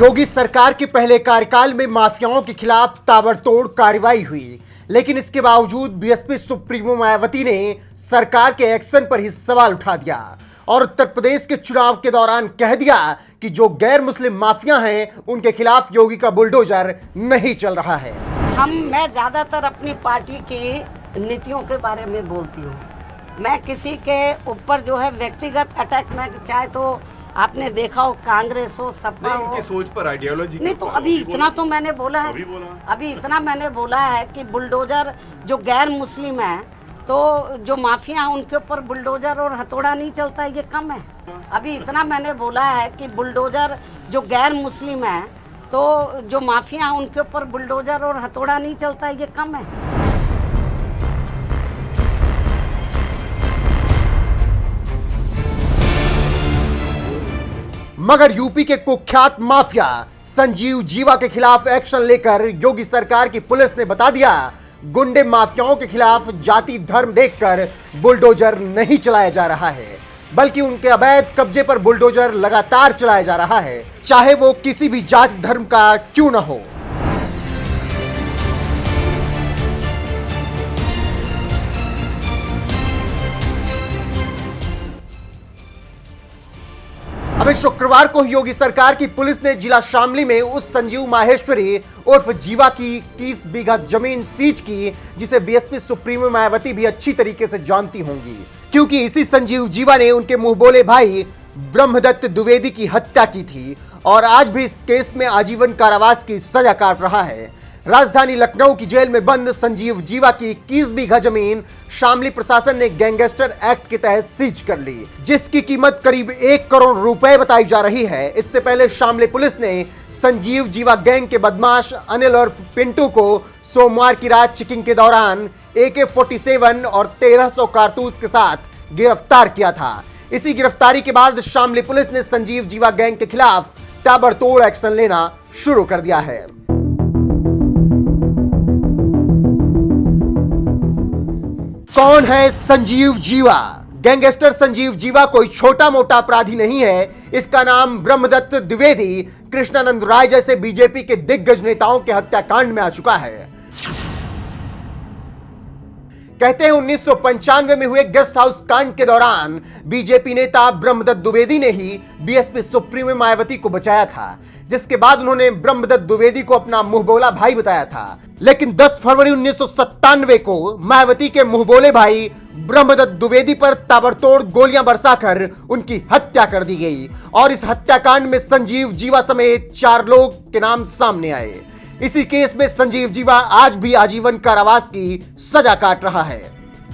योगी सरकार के पहले कार्यकाल में माफियाओं के खिलाफ ताबड़तोड़ कार्रवाई हुई, लेकिन इसके बावजूद बीएसपी सुप्रीमो मायावती ने सरकार के एक्शन पर ही सवाल उठा दिया और उत्तर प्रदेश के चुनाव के दौरान कह दिया कि जो गैर मुस्लिम माफिया हैं उनके खिलाफ योगी का बुलडोजर नहीं चल रहा है। मैं ज्यादातर अपनी पार्टी की नीतियों के बारे में बोलती हूँ। मैं किसी के ऊपर जो है व्यक्तिगत अटैक न, चाहे तो आपने देखा हो कांग्रेस हो सपा हो, उनकी सोच पर आइडियोलॉजी नहीं तो अभी इतना तो मैंने बोला है, अभी इतना मैंने बोला है कि बुलडोजर जो गैर मुस्लिम है तो जो माफिया है उनके ऊपर बुलडोजर और हथौड़ा नहीं चलता, ये कम है। अभी इतना मैंने बोला है कि बुलडोजर जो गैर मुस्लिम है तो जो माफिया है उनके ऊपर बुलडोजर और हथौड़ा नहीं चलता, ये कम है। मगर यूपी के कुख्यात माफिया संजीव जीवा के खिलाफ एक्शन लेकर योगी सरकार की पुलिस ने बता दिया, गुंडे माफियाओं के खिलाफ जाति धर्म देखकर बुलडोजर नहीं चलाया जा रहा है, बल्कि उनके अवैध कब्जे पर बुलडोजर लगातार चलाया जा रहा है, चाहे वो किसी भी जाति धर्म का क्यों न हो। अभी शुक्रवार को योगी सरकार की पुलिस ने जिला शामली में उस संजीव माहेश्वरी उर्फ जीवा की 30 बीघा जमीन सीज की, जिसे बीएसपी सुप्रीमो मायावती भी अच्छी तरीके से जानती होंगी, क्योंकि इसी संजीव जीवा ने उनके मुंहबोले भाई ब्रह्मदत्त द्विवेदी की हत्या की थी और आज भी इस केस में आजीवन कारावास की सजा काट रहा है। राजधानी लखनऊ की जेल में बंद संजीव जीवा की 21 बीघा जमीन शामली प्रशासन ने गैंगस्टर एक्ट के तहत सीज कर ली, जिसकी कीमत करीब 1 करोड़ रुपए बताई जा रही है। इससे पहले शामली पुलिस ने संजीव जीवा गैंग के बदमाश अनिल और पिंटू को सोमवार की रात चेकिंग के दौरान AK-47 और 1300 कारतूस के साथ गिरफ्तार किया था। इसी गिरफ्तारी के बाद शामली पुलिस ने संजीव जीवा गैंग के खिलाफ ताबड़तोड़ एक्शन लेना शुरू कर दिया है। कौन है संजीव जीवा? गैंगस्टर संजीव जीवा कोई छोटा मोटा अपराधी नहीं है। इसका नाम ब्रह्मदत्त द्विवेदी, कृष्णानंद राय जैसे बीजेपी के दिग्गज नेताओं के हत्याकांड में आ चुका है। कहते हैं 1995 में हुए गेस्ट हाउस कांड के दौरान बीजेपी नेता ब्रह्मदत्त द्विवेदी ने ही बीएसपी सुप्रीमो मायावती को बचाया था, जिसके बाद उन्होंने ब्रह्मदत्त द्विवेदी को अपना मुंहबोला भाई बताया था। लेकिन 10 फरवरी 1997 को मायावती के मुंहबोले भाई ब्रह्मदत्त द्विवेदी पर ताबड़तोड़ गोलियां बरसाकर उनकी हत्या कर दी गई और इस हत्याकांड में संजीव जीवा समेत 4 लोग के नाम सामने आए। इसी केस में संजीव जीवा आज भी आजीवन कारावास की सजा काट रहा है।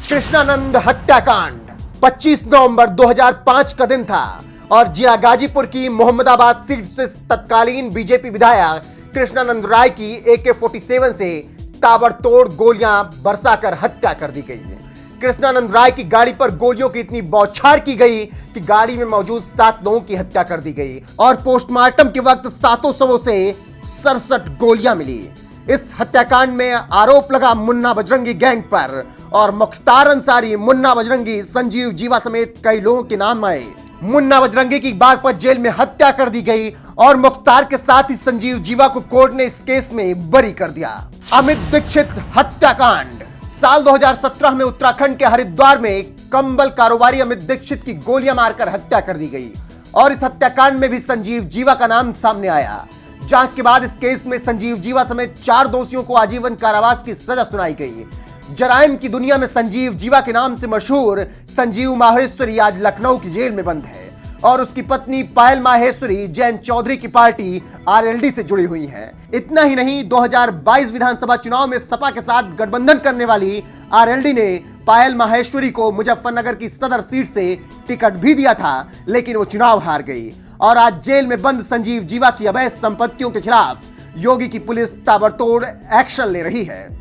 कृष्णानंद हत्याकांड 25 नवंबर 2005 का दिन था और जिला गाजीपुर की मोहम्मदाबाद सीट से तत्कालीन बीजेपी विधायक कृष्णानंद राय की AK-47 से ताबड़तोड़ गोलियां बरसाकर हत्या कर दी गई। कृष्णानंद राय की गाड़ी पर गोलियों की इतनी बौछार की गई कि गाड़ी में मौजूद 7 लोगों की हत्या कर दी गई और पोस्टमार्टम के वक्त 7 शवों से 67 गोलियां मिली। इस हत्याकांड में आरोप लगा मुन्ना बजरंगी गैंग पर और मुख्तार अंसारी, मुन्ना बजरंगी, संजीव जीवा समेत कई लोगों के नाम आए। मुन्ना बजरंगी की बागपत जेल में हत्या कर दी गई और मुख्तार के साथ ही संजीव जीवा को कोर्ट ने इस केस में बरी कर दिया। अमित दीक्षित हत्याकांड साल 2017 में उत्तराखंड के हरिद्वार में कंबल कारोबारी अमित दीक्षित की गोलियां मारकर हत्या कर दी गई और इस हत्याकांड में भी संजीव जीवा का नाम सामने आया। जांच के बाद इस केस में संजीव जीवा समेत 4 दोषियों को आजीवन कारावास की सजा सुनाई गई। जराइम की दुनिया में संजीव जीवा के नाम से मशहूर संजीव माहेश्वरी आज लखनऊ की जेल में बंद है और उसकी पत्नी पायल माहेश्वरी जैन चौधरी की पार्टी RLD से जुड़ी हुई है। इतना ही नहीं, 2022 विधानसभा चुनाव में सपा के साथ गठबंधन करने वाली RLD ने पायल माहेश्वरी को मुजफ्फरनगर की सदर सीट से टिकट भी दिया था, लेकिन वो चुनाव हार गई और आज जेल में बंद संजीव जीवा की अवैध संपत्तियों के खिलाफ योगी की पुलिस ताबड़तोड़ एक्शन ले रही है।